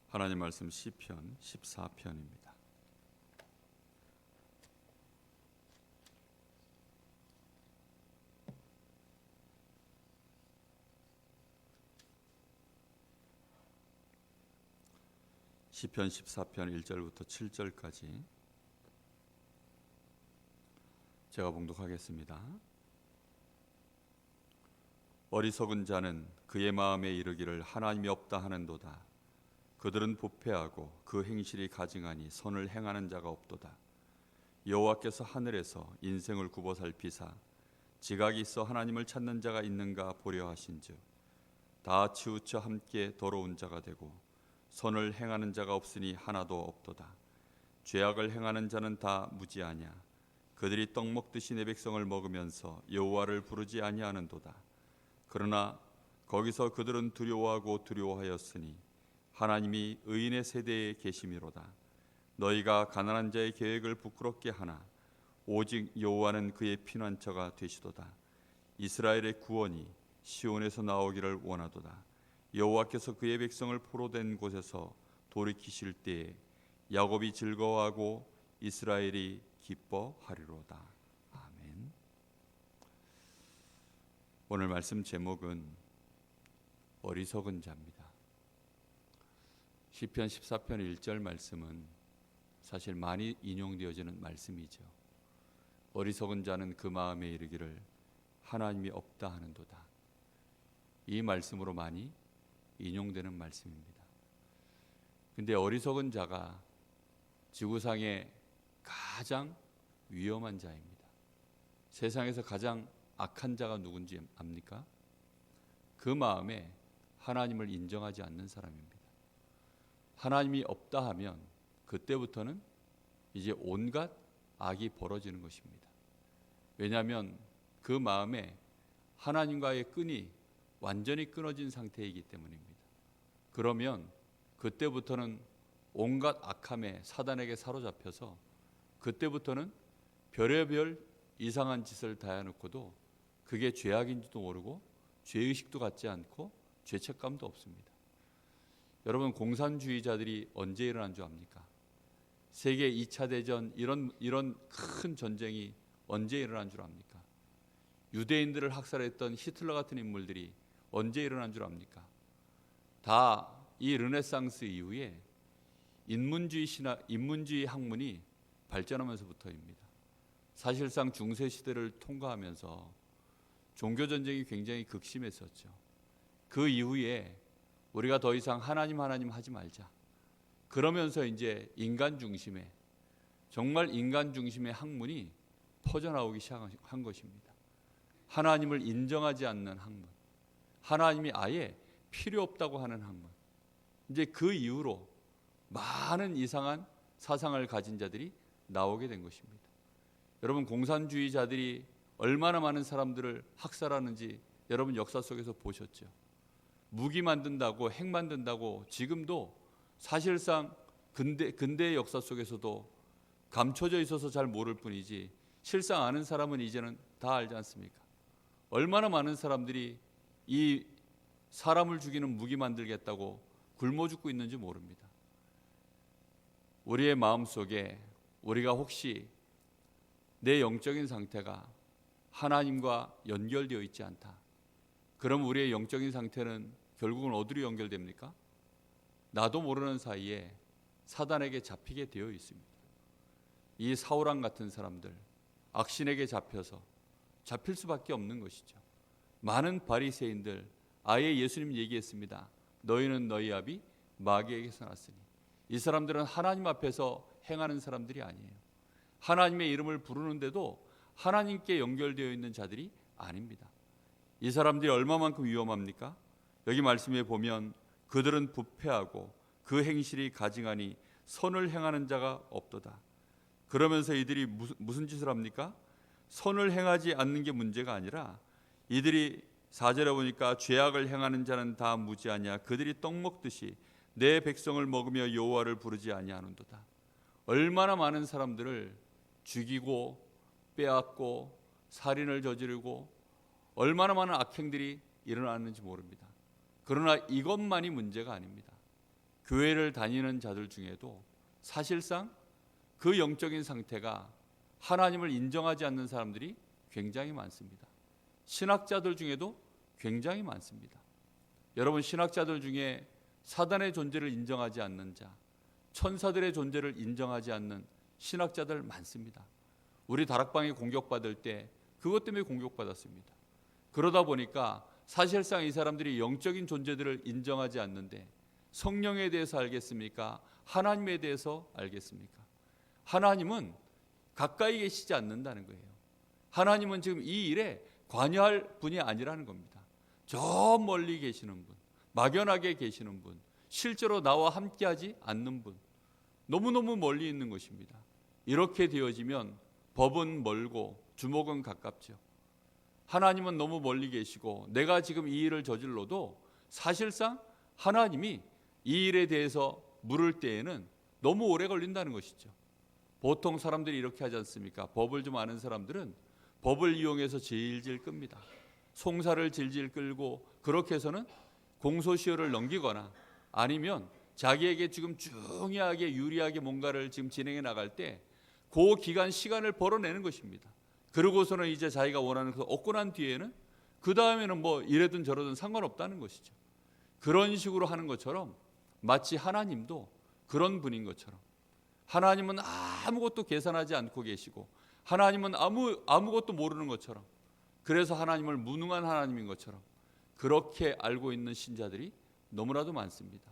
하나님 말씀 시편 14편입니다. 시편 14편 1절부터 7절까지 제가 봉독하겠습니다. 어리석은 자는 그의 마음에 이르기를 하나님이 없다 하는도다. 그들은 부패하고 그 행실이 가증하니 선을 행하는 자가 없도다. 여호와께서 하늘에서 인생을 굽어 살피사 지각이 있어 하나님을 찾는 자가 있는가 보려 하신즉 다 치우쳐 함께 더러운 자가 되고 선을 행하는 자가 없으니 하나도 없도다. 죄악을 행하는 자는 다 무지하냐. 그들이 떡 먹듯이 내 백성을 먹으면서 여호와를 부르지 아니하는도다. 그러나 거기서 그들은 두려워하고 두려워하였으니 하나님이 의인의 세대에 계심이로다. 너희가 가난한 자의 계획을 부끄럽게 하나 오직 여호와는 그의 피난처가 되시도다. 이스라엘의 구원이 시온에서 나오기를 원하도다. 여호와께서 그의 백성을 포로된 곳에서 돌이키실 때에 야곱이 즐거워하고 이스라엘이 기뻐하리로다. 아멘. 오늘 말씀 제목은 어리석은 자입니다. 시편 14편 1절 말씀은 사실 많이 인용되어지는 말씀이죠. 어리석은 자는 그 마음에 이르기를 하나님이 없다 하는도다. 이 말씀으로 많이 인용되는 말씀입니다. 근데 어리석은 자가 지구상의 가장 위험한 자입니다. 세상에서 가장 악한 자가 누군지 압니까? 그 마음에 하나님을 인정하지 않는 사람입니다. 하나님이 없다 하면 그때부터는 이제 온갖 악이 벌어지는 것입니다. 왜냐하면 그 마음에 하나님과의 끈이 완전히 끊어진 상태이기 때문입니다. 그러면 그때부터는 온갖 악함에 사단에게 사로잡혀서 그때부터는 별의별 이상한 짓을 다해놓고도 그게 죄악인지도 모르고 죄의식도 갖지 않고 죄책감도 없습니다. 여러분, 공산주의자들이 언제 일어난 줄 압니까? 세계 2차 대전 이런 큰 전쟁이 언제 일어난 줄 압니까? 유대인들을 학살했던 히틀러 같은 인물들이 언제 일어난 줄 압니까? 다 이 르네상스 이후에 인문주의 학문이 발전하면서부터입니다. 사실상 중세 시대를 통과하면서 종교 전쟁이 굉장히 극심했었죠. 그 이후에 우리가 더 이상 하나님 하지 말자. 그러면서 이제 정말 인간 중심의 학문이 퍼져나오기 시작한 것입니다. 하나님을 인정하지 않는 학문, 하나님이 아예 필요 없다고 하는 학문. 이제 그 이후로 많은 이상한 사상을 가진 자들이 나오게 된 것입니다. 여러분, 공산주의자들이 얼마나 많은 사람들을 학살하는지 여러분 역사 속에서 보셨죠. 무기 만든다고, 핵 만든다고 지금도 사실상 근대의 역사 속에서도 감춰져 있어서 잘 모를 뿐이지 실상 아는 사람은 이제는 다 알지 않습니까? 얼마나 많은 사람들이 이 사람을 죽이는 무기 만들겠다고 굶어 죽고 있는지 모릅니다. 우리의 마음속에 우리가 혹시 내 영적인 상태가 하나님과 연결되어 있지 않다. 그럼 우리의 영적인 상태는 결국은 어디로 연결됩니까? 나도 모르는 사이에 사단에게 잡히게 되어 있습니다. 이 사울왕 같은 사람들, 악신에게 잡혀서 잡힐 수밖에 없는 것이죠. 많은 바리새인들, 아예 예수님 얘기했습니다. 너희는 너희 아비 마귀에게서 났으니. 이 사람들은 하나님 앞에서 행하는 사람들이 아니에요. 하나님의 이름을 부르는데도 하나님께 연결되어 있는 자들이 아닙니다. 이 사람들이 얼마만큼 위험합니까? 여기 말씀에 보면 그들은 부패하고 그 행실이 가증하니 선을 행하는 자가 없도다. 그러면서 이들이 무슨 짓을 합니까? 선을 행하지 않는 게 문제가 아니라 이들이 4절에 보니까 죄악을 행하는 자는 다 무지하냐. 그들이 떡 먹듯이 내 백성을 먹으며 여호와를 부르지 아니하는도다. 얼마나 많은 사람들을 죽이고 빼앗고 살인을 저지르고 얼마나 많은 악행들이 일어났는지 모릅니다. 그러나 이것만이 문제가 아닙니다. 교회를 다니는 자들 중에도 사실상 그 영적인 상태가 하나님을 인정하지 않는 사람들이 굉장히 많습니다. 신학자들 중에도 굉장히 많습니다. 여러분, 신학자들 중에 사단의 존재를 인정하지 않는 자, 천사들의 존재를 인정하지 않는 신학자들 많습니다. 우리 다락방에 공격받을 때 그것 때문에 공격받았습니다. 그러다 보니까 사실상 이 사람들이 영적인 존재들을 인정하지 않는데 성령에 대해서 알겠습니까? 하나님에 대해서 알겠습니까? 하나님은 가까이 계시지 않는다는 거예요. 하나님은 지금 이 일에 관여할 분이 아니라는 겁니다. 저 멀리 계시는 분, 막연하게 계시는 분, 실제로 나와 함께하지 않는 분, 너무너무 멀리 있는 것입니다. 이렇게 되어지면 법은 멀고 주목은 가깝죠. 하나님은 너무 멀리 계시고 내가 지금 이 일을 저질러도 사실상 하나님이 이 일에 대해서 물을 때에는 너무 오래 걸린다는 것이죠. 보통 사람들이 이렇게 하지 않습니까? 법을 좀 아는 사람들은 법을 이용해서 질질 끕니다. 송사를 질질 끌고 그렇게 해서는 공소시효를 넘기거나 아니면 자기에게 지금 중요하게 유리하게 뭔가를 지금 진행해 나갈 때 그 기간 시간을 벌어내는 것입니다. 그러고서는 이제 자기가 원하는 것을 얻고 난 뒤에는 그 다음에는 뭐 이래든 저러든 상관없다는 것이죠. 그런 식으로 하는 것처럼 마치 하나님도 그런 분인 것처럼 하나님은 아무것도 계산하지 않고 계시고 하나님은 아무것도 모르는 것처럼 그래서 하나님을 무능한 하나님인 것처럼 그렇게 알고 있는 신자들이 너무나도 많습니다.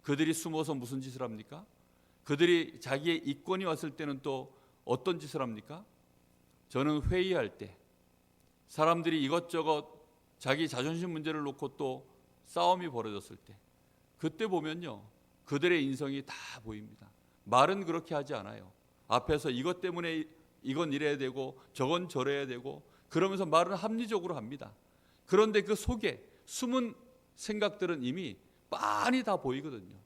그들이 숨어서 무슨 짓을 합니까? 그들이 자기의 이권이 왔을 때는 또 어떤 짓을 합니까? 저는 회의할 때 사람들이 이것저것 자기 자존심 문제를 놓고 또 싸움이 벌어졌을 때 그때 보면요 그들의 인성이 다 보입니다. 말은 그렇게 하지 않아요. 앞에서 이것 때문에 이건 이래야 되고 저건 저래야 되고 그러면서 말은 합리적으로 합니다. 그런데 그 속에 숨은 생각들은 이미 빤히 다 보이거든요.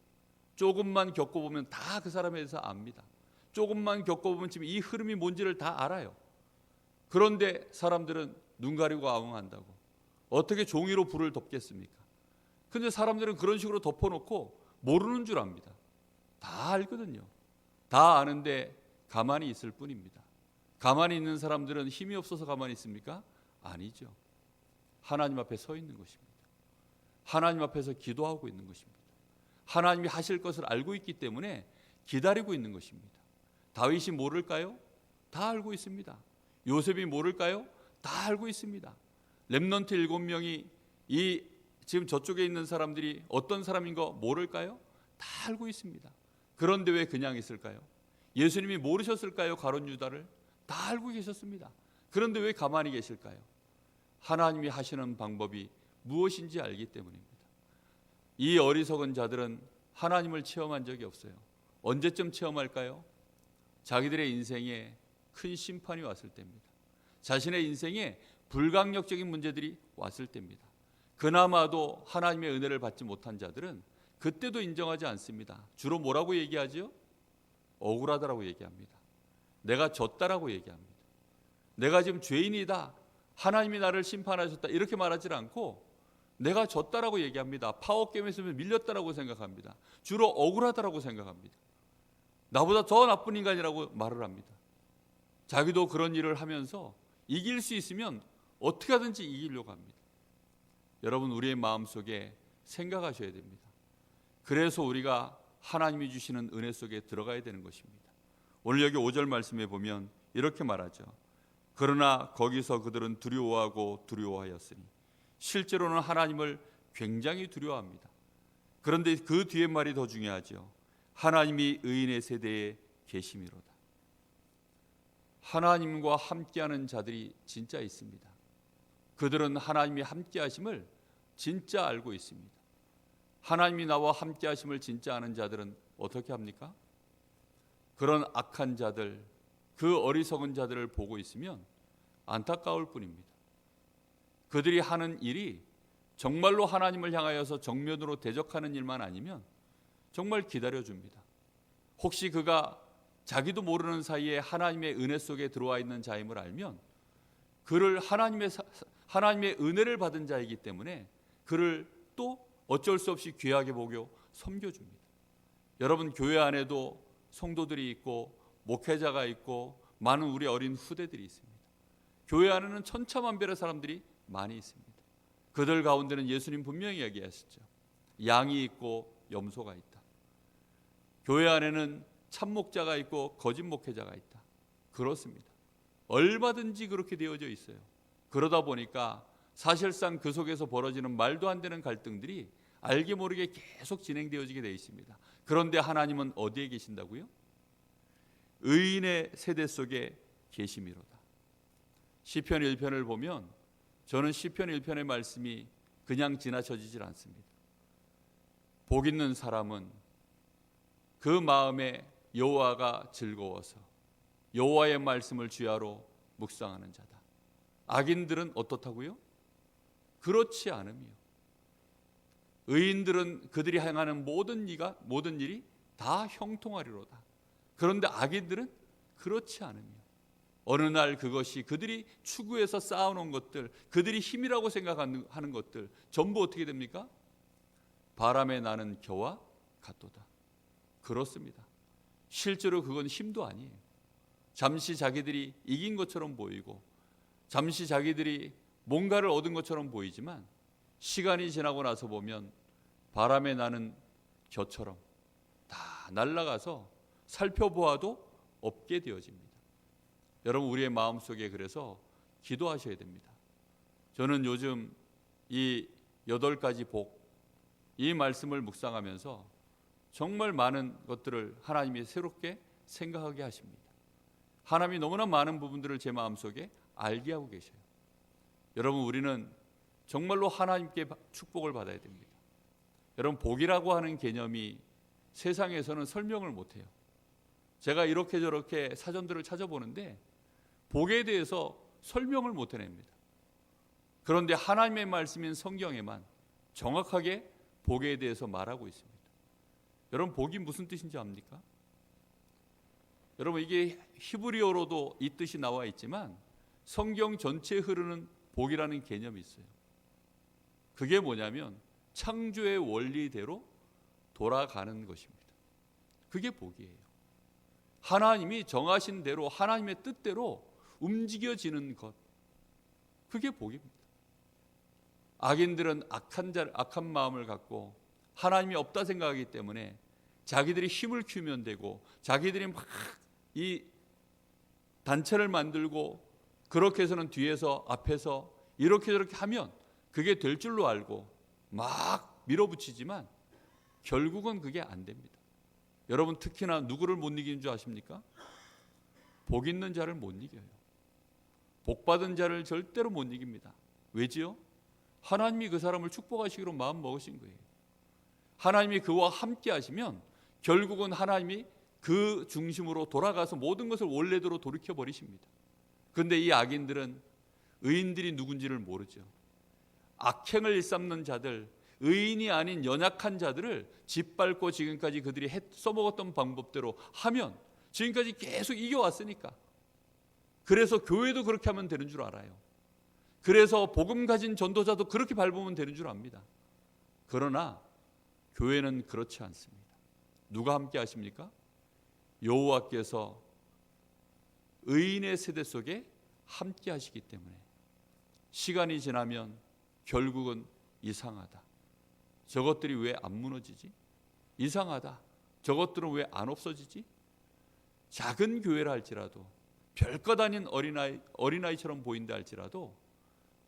조금만 겪어보면 다 그 사람에 대해서 압니다. 조금만 겪어보면 지금 이 흐름이 뭔지를 다 알아요. 그런데 사람들은 눈 가리고 아웅한다고 어떻게 종이로 불을 덮겠습니까? 근데 사람들은 그런 식으로 덮어놓고 모르는 줄 압니다. 다 알거든요. 다 아는데 가만히 있을 뿐입니다. 가만히 있는 사람들은 힘이 없어서 가만히 있습니까? 아니죠. 하나님 앞에 서 있는 것입니다. 하나님 앞에서 기도하고 있는 것입니다. 하나님이 하실 것을 알고 있기 때문에 기다리고 있는 것입니다. 다윗이 모를까요? 다 알고 있습니다. 요셉이 모를까요? 다 알고 있습니다. 렘넌트 7명이 이 지금 저쪽에 있는 사람들이 어떤 사람인 거 모를까요? 다 알고 있습니다. 그런데 왜 그냥 있을까요? 예수님이 모르셨을까요? 가룟 유다를 다 알고 계셨습니다. 그런데 왜 가만히 계실까요? 하나님이 하시는 방법이 무엇인지 알기 때문입니다. 이 어리석은 자들은 하나님을 체험한 적이 없어요. 언제쯤 체험할까요? 자기들의 인생에 큰 심판이 왔을 때입니다. 자신의 인생에 불강력적인 문제들이 왔을 때입니다. 그나마도 하나님의 은혜를 받지 못한 자들은 그때도 인정하지 않습니다. 주로 뭐라고 얘기하죠? 억울하다라고 얘기합니다. 내가 졌다라고 얘기합니다. 내가 지금 죄인이다. 하나님이 나를 심판하셨다. 이렇게 말하지 않고 내가 졌다라고 얘기합니다. 파워게임에서 밀렸다라고 생각합니다. 주로 억울하다라고 생각합니다. 나보다 더 나쁜 인간이라고 말을 합니다. 자기도 그런 일을 하면서 이길 수 있으면 어떻게 하든지 이기려고 합니다. 여러분, 우리의 마음속에 생각하셔야 됩니다. 그래서 우리가 하나님이 주시는 은혜 속에 들어가야 되는 것입니다. 오늘 여기 5절 말씀에 보면 이렇게 말하죠. 그러나 거기서 그들은 두려워하고 두려워하였으니 실제로는 하나님을 굉장히 두려워합니다. 그런데 그 뒤에 말이 더 중요하죠. 하나님이 의인의 세대에 계심이로다. 하나님과 함께하는 자들이 진짜 있습니다. 그들은 하나님이 함께하심을 진짜 알고 있습니다. 하나님이 나와 함께하심을 진짜 아는 자들은 어떻게 합니까? 그런 악한 자들, 그 어리석은 자들을 보고 있으면 안타까울 뿐입니다. 그들이 하는 일이 정말로 하나님을 향하여서 정면으로 대적하는 일만 아니면 정말 기다려줍니다. 혹시 그가 자기도 모르는 사이에 하나님의 은혜 속에 들어와 있는 자임을 알면 그를 하나님의 은혜를 받은 자이기 때문에 그를 또 어쩔 수 없이 귀하게 보고 섬겨줍니다. 여러분 교회 안에도 성도들이 있고 목회자가 있고 많은 우리 어린 후대들이 있습니다. 교회 안에는 천차만별의 사람들이 많이 있습니다. 그들 가운데는 예수님 분명히 얘기하셨죠. 양이 있고 염소가 있다. 교회 안에는 참목자가 있고 거짓 목회자가 있다. 그렇습니다. 얼마든지 그렇게 되어져 있어요. 그러다 보니까 사실상 그 속에서 벌어지는 말도 안 되는 갈등들이 알게 모르게 계속 진행되어지게 되어 있습니다. 그런데 하나님은 어디에 계신다고요? 의인의 세대 속에 계심이로다. 시편 1편을 보면 저는 시편 1편의 말씀이 그냥 지나쳐지질 않습니다. 복 있는 사람은 그 마음에 여호와가 즐거워서 여호와의 말씀을 주야로 묵상하는 자다. 악인들은 어떻다고요? 그렇지 않으며 의인들은 그들이 행하는 모든 일이 다 형통하리로다. 그런데 악인들은 그렇지 않으며 어느 날 그것이 그들이 추구해서 쌓아놓은 것들, 그들이 힘이라고 생각하는 것들 전부 어떻게 됩니까? 바람에 나는 겨와 같도다. 그렇습니다. 실제로 그건 힘도 아니에요. 잠시 자기들이 이긴 것처럼 보이고 잠시 자기들이 뭔가를 얻은 것처럼 보이지만 시간이 지나고 나서 보면 바람에 나는 겨처럼 다 날아가서 살펴보아도 없게 되어집니다. 여러분 우리의 마음속에 그래서 기도하셔야 됩니다. 저는 요즘 이 8가지 복, 이 말씀을 묵상하면서 정말 많은 것들을 하나님이 새롭게 생각하게 하십니다. 하나님이 너무나 많은 부분들을 제 마음속에 알게 하고 계셔요. 여러분 우리는 정말로 하나님께 축복을 받아야 됩니다. 여러분 복이라고 하는 개념이 세상에서는 설명을 못해요. 제가 이렇게 저렇게 사전들을 찾아보는데 복에 대해서 설명을 못 해냅니다. 그런데 하나님의 말씀인 성경에만 정확하게 복에 대해서 말하고 있습니다. 여러분 복이 무슨 뜻인지 압니까? 여러분 이게 히브리어로도 이 뜻이 나와 있지만 성경 전체에 흐르는 복이라는 개념이 있어요. 그게 뭐냐면 창조의 원리대로 돌아가는 것입니다. 그게 복이에요. 하나님이 정하신 대로 하나님의 뜻대로 움직여지는 것, 그게 복입니다. 악인들은 악한 마음을 갖고 하나님이 없다 생각하기 때문에 자기들이 힘을 키우면 되고 자기들이 막 이 단체를 만들고 그렇게 해서는 뒤에서 앞에서 이렇게 저렇게 하면 그게 될 줄로 알고 막 밀어붙이지만 결국은 그게 안 됩니다. 여러분 특히나 누구를 못 이기는 줄 아십니까? 복 있는 자를 못 이겨요. 복 받은 자를 절대로 못 이깁니다. 왜지요? 하나님이 그 사람을 축복하시기로 마음 먹으신 거예요. 하나님이 그와 함께 하시면 결국은 하나님이 그 중심으로 돌아가서 모든 것을 원래대로 돌이켜 버리십니다. 그런데 이 악인들은 의인들이 누군지를 모르죠. 악행을 일삼는 자들, 의인이 아닌 연약한 자들을 짓밟고 지금까지 그들이 써먹었던 방법대로 하면 지금까지 계속 이겨왔으니까. 그래서 교회도 그렇게 하면 되는 줄 알아요. 그래서 복음 가진 전도자도 그렇게 밟으면 되는 줄 압니다. 그러나 교회는 그렇지 않습니다. 누가 함께 하십니까? 여호와께서 의인의 세대 속에 함께 하시기 때문에 시간이 지나면 결국은 이상하다. 저것들이 왜 안 무너지지? 이상하다. 저것들은 왜 안 없어지지? 작은 교회라 할지라도 별것 아닌 어린아이처럼 보인다 할지라도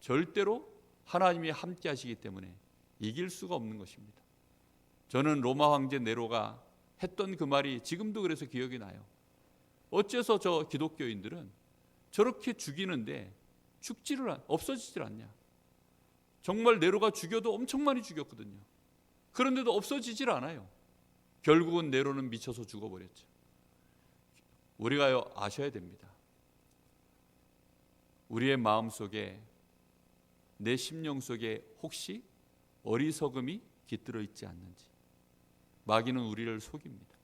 절대로 하나님이 함께 하시기 때문에 이길 수가 없는 것입니다. 저는 로마 황제 네로가 했던 그 말이 지금도 그래서 기억이 나요. 어째서 저 기독교인들은 저렇게 죽이는데 없어지질 않냐. 정말 네로가 죽여도 엄청 많이 죽였거든요. 그런데도 없어지질 않아요. 결국은 네로는 미쳐서 죽어버렸죠. 우리가 아셔야 됩니다. 우리의 마음속에 내 심령 속에 혹시 어리석음이 깃들어 있지 않는지. 마귀는 우리를 속입니다.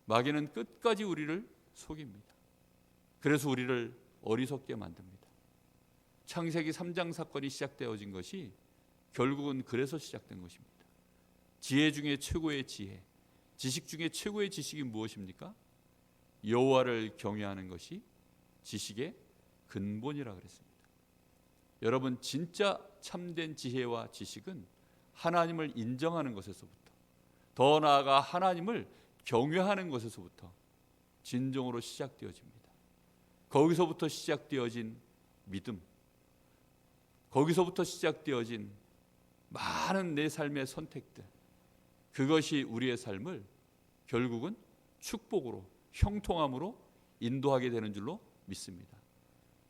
마귀는 끝까지 우리를 속입니다. 그래서 우리를 어리석게 만듭니다. 창세기 3장 사건이 시작되어진 것이 결국은 그래서 시작된 것입니다. 지혜 중에 최고의 지혜, 지식 중에 최고의 지식이 무엇입니까? 여호와를 경외하는 것이 지식의 근본이라 그랬습니다. 여러분, 진짜 참된 지혜와 지식은 하나님을 인정하는 것에서부터, 더 나아가 하나님을 경외하는 것에서부터 진정으로 시작되어집니다. 거기서부터 시작되어진 믿음, 거기서부터 시작되어진 많은 내 삶의 선택들, 그것이 우리의 삶을 결국은 축복으로, 형통함으로 인도하게 되는 줄로 믿습니다.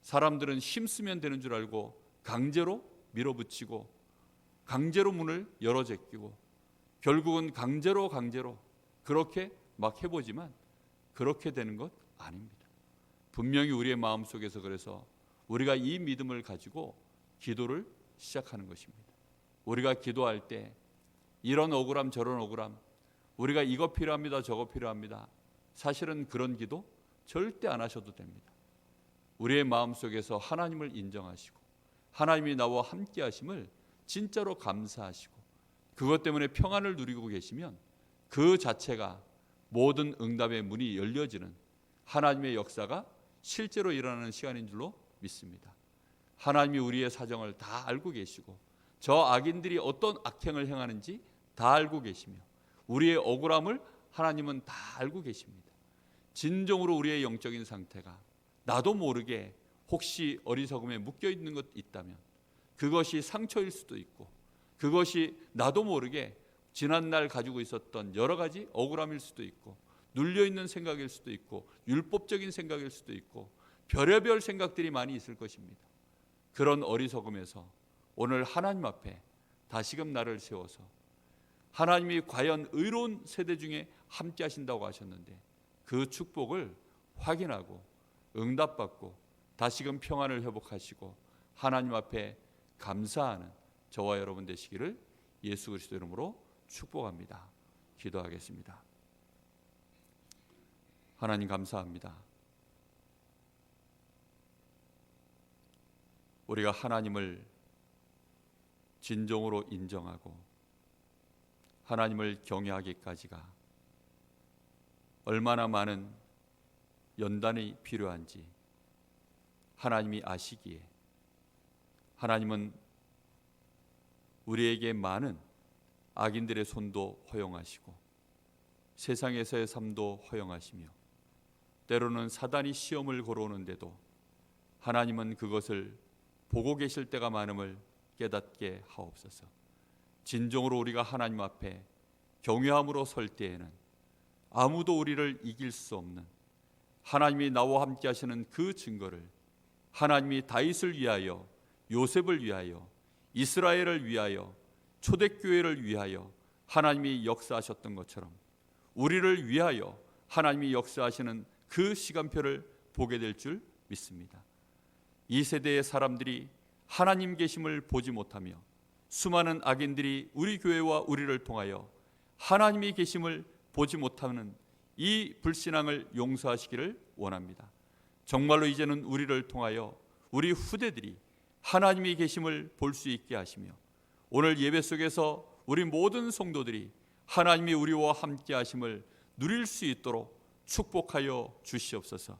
사람들은 힘쓰면 되는 줄 알고 강제로 밀어붙이고 강제로 문을 열어 제끼고 결국은 강제로 그렇게 막 해보지만 그렇게 되는 것 아닙니다. 분명히 우리의 마음속에서, 그래서 우리가 이 믿음을 가지고 기도를 시작하는 것입니다. 우리가 기도할 때 이런 억울함 저런 억울함, 우리가 이거 필요합니다 저거 필요합니다, 사실은 그런 기도 절대 안 하셔도 됩니다. 우리의 마음속에서 하나님을 인정하시고 하나님이 나와 함께 하심을 진짜로 감사하시고 그것 때문에 평안을 누리고 계시면 그 자체가 모든 응답의 문이 열려지는 하나님의 역사가 실제로 일어나는 시간인 줄로 믿습니다. 하나님이 우리의 사정을 다 알고 계시고 저 악인들이 어떤 악행을 행하는지 다 알고 계시며 우리의 억울함을 하나님은 다 알고 계십니다. 진정으로 우리의 영적인 상태가 나도 모르게 혹시 어리석음에 묶여있는 것 있다면 그것이 상처일 수도 있고 그것이 나도 모르게 지난날 가지고 있었던 여러 가지 억울함일 수도 있고 눌려있는 생각일 수도 있고 율법적인 생각일 수도 있고 별의별 생각들이 많이 있을 것입니다. 그런 어리석음에서 오늘 하나님 앞에 다시금 나를 세워서 하나님이 과연 의로운 세대 중에 함께 하신다고 하셨는데 그 축복을 확인하고 응답받고 다시금 평안을 회복하시고 하나님 앞에 감사하는 저와 여러분 되시기를 예수 그리스도 이름으로 축복합니다. 기도하겠습니다. 하나님 감사합니다. 우리가 하나님을 진정으로 인정하고 하나님을 경외하기까지가 얼마나 많은 연단이 필요한지 하나님이 아시기에 하나님은 우리에게 많은 악인들의 손도 허용하시고 세상에서의 삶도 허용하시며 때로는 사단이 시험을 걸어오는데도 하나님은 그것을 보고 계실 때가 많음을 깨닫게 하옵소서. 진정으로 우리가 하나님 앞에 경외함으로 설 때에는 아무도 우리를 이길 수 없는 하나님이 나와 함께 하시는 그 증거를 하나님이 다윗을 위하여, 요셉을 위하여, 이스라엘을 위하여, 초대교회를 위하여 하나님이 역사하셨던 것처럼 우리를 위하여 하나님이 역사하시는 그 시간표를 보게 될 줄 믿습니다. 이 세대의 사람들이 하나님 계심을 보지 못하며 수많은 악인들이 우리 교회와 우리를 통하여 하나님이 계심을 보지 못하는 이 불신앙을 용서하시기를 원합니다. 정말로 이제는 우리를 통하여 우리 후대들이 하나님이 계심을 볼 수 있게 하시며 오늘 예배 속에서 우리 모든 성도들이 하나님이 우리와 함께 하심을 누릴 수 있도록 축복하여 주시옵소서.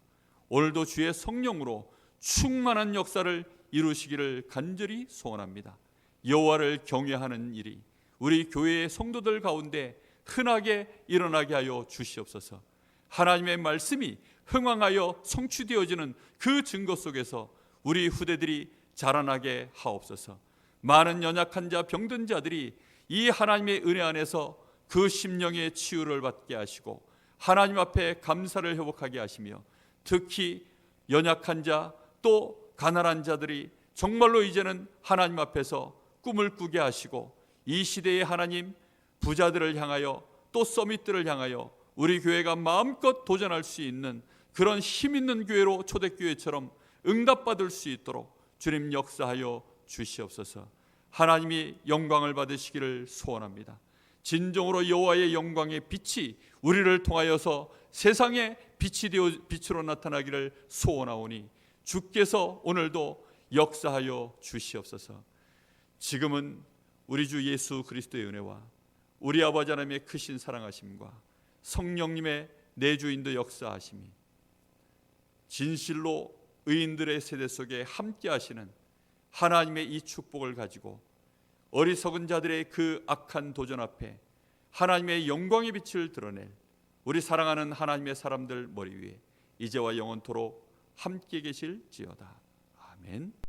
오늘도 주의 성령으로 충만한 역사를 이루시기를 간절히 소원합니다. 여호와를 경외하는 일이 우리 교회의 성도들 가운데 흔하게 일어나게 하여 주시옵소서. 하나님의 말씀이 흥왕하여 성취되어지는 그 증거 속에서 우리 후대들이 자라나게 하옵소서. 많은 연약한 자, 병든 자들이 이 하나님의 은혜 안에서 그 심령의 치유를 받게 하시고 하나님 앞에 감사를 회복하게 하시며 특히 연약한 자, 또 가난한 자들이 정말로 이제는 하나님 앞에서 꿈을 꾸게 하시고 이 시대의 하나님, 부자들을 향하여 또 서밋들을 향하여 우리 교회가 마음껏 도전할 수 있는 그런 힘 있는 교회로 초대교회처럼 응답받을 수 있도록 주님 역사하여 주시옵소서. 하나님이 영광을 받으시기를 소원합니다. 진정으로 여호와의 영광의 빛이 우리를 통하여서 세상에 빛이 되어 빛으로 나타나기를 소원하오니 주께서 오늘도 역사하여 주시옵소서. 지금은 우리 주 예수 그리스도의 은혜와 우리 아버지 하나님의 크신 사랑하심과 성령님의 내주인도 역사하심이 진실로 의인들의 세대 속에 함께 하시는 하나님의 이 축복을 가지고 어리석은 자들의 그 악한 도전 앞에 하나님의 영광의 빛을 드러낼 우리 사랑하는 하나님의 사람들 머리 위에 이제와 영원토록 함께 계실지어다. 아멘.